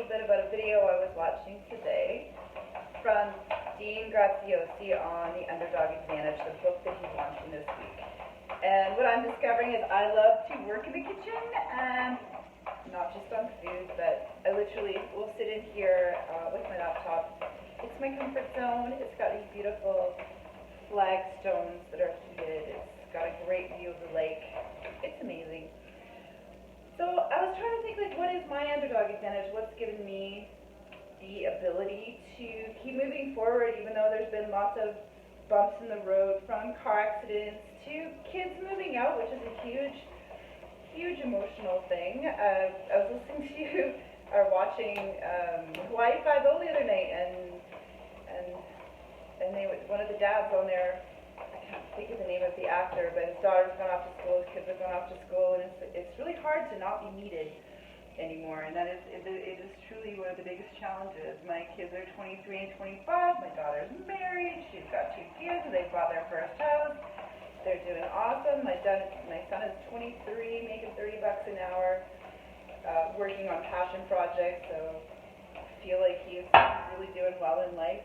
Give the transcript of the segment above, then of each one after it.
little bit about a video I was watching today from Dean Graziosi on the Underdog Advantage, the book that he's launching this week. And what I'm discovering is I love to work in the kitchen, and not just on food, but I literally will sit in here with my laptop. It's my comfort zone. It's got these beautiful flagstones that are heated. It's got a great view of the lake. It's amazing. So I was trying to think, like, what is my underdog advantage? What's given me the ability to keep moving forward, even though there's been lots of bumps in the road, from car accidents to kids moving out, which is a huge emotional thing. I was listening to or watching Hawaii Five-0 the other night, and one of the dads on there, I can't think of the name of the actor, but his daughter's gone off to school, his kids have gone off to school, and it's really hard to not be needed anymore, and that is it is truly one of the biggest challenges. My kids are 23 and 25. My daughter's married. She's got 2 kids, and they bought their first house. They're doing awesome. My son is 23, making $30 an hour, working on passion projects, so I feel like he's really doing well in life.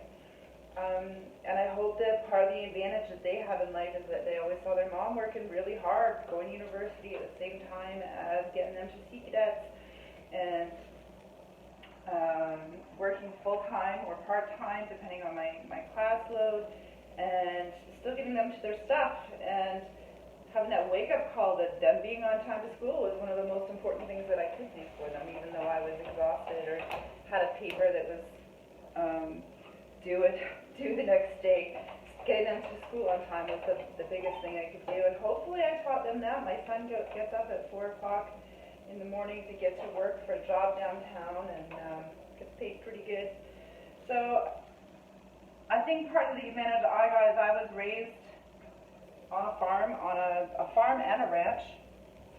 And I hope that part of the advantage that they have in life is that they always saw their mom working really hard, going to university at the same time as getting them to sea cadets, and working full-time or part-time, depending on my class load, and still getting them to their stuff, and having that wake-up call that them being on time to school was one of the most important things that I could do for them, even though I was exhausted or had a paper that was due the next day. Getting them to school on time was the biggest thing I could do, and hopefully I taught them that. My son gets up at 4 o'clock in the morning to get to work for a job downtown, and gets paid pretty good. So I think part of the advantage I got is I was raised on a farm and a ranch,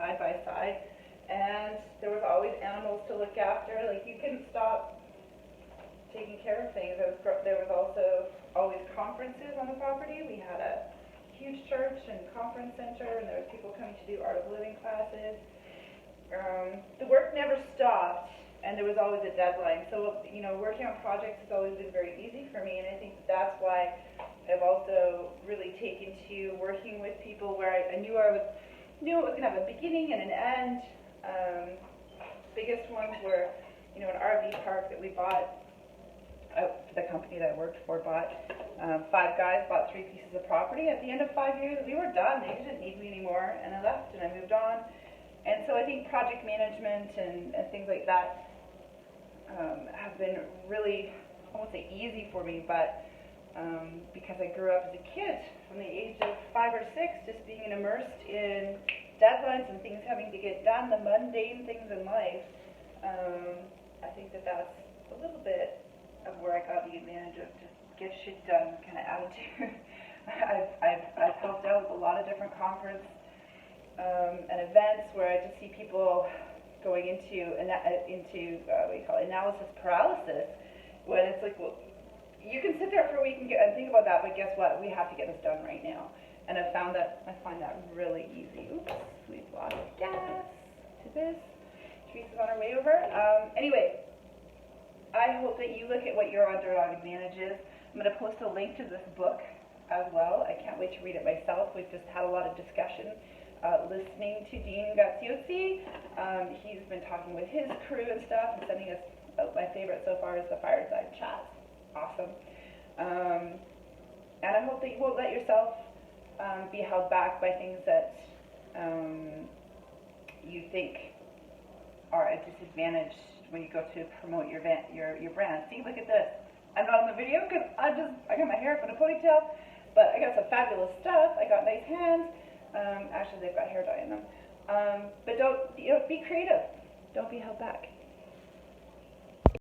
side by side, and there was always animals to look after. Like, you couldn't stop taking care of things. There was also always conferences on the property. We had a huge church and conference center, and there was people coming to do art of living classes. The work never stopped, and there was always a deadline. So, working on projects has always been very easy for me, and I think that's why I've also really taken to working with people where I knew it was going to have a beginning and an end. Biggest ones were, an RV park that we bought. The company that I worked for bought 5 guys, bought 3 pieces of property. At the end of 5 years, we were done. They didn't need me anymore, and I left and I moved on. And so I think project management and things like that have been really, I won't say easy for me, but because I grew up as a kid from the age of 5 or 6, just being immersed in deadlines and things having to get done, the mundane things in life. I think that's a little bit of where I got the advantage of just get shit done kind of attitude. I've helped out with a lot of different conference and events where I just see people going into what you call analysis paralysis, when it's like, well, you can sit there for a week and think about that, but guess what? We have to get this done right now. And I find that really easy. Oops, we've lost gas to this. Teresa's on her way over. Anyway, I hope that you look at what your underdog advantage is. I'm going to post a link to this book as well. I can't wait to read it myself. We've just had a lot of discussion listening to Dean Graziosi. He's been talking with his crew and stuff and sending us, my favorite so far is the fireside chat. Awesome. And I hope that you won't let yourself be held back by things that you think are a disadvantage when you go to promote your brand. See, look at this. I'm not on the video because I got my hair up in a ponytail, but I got some fabulous stuff. I got nice hands. Actually, they've got hair dye in them. But don't, be creative. Don't be held back.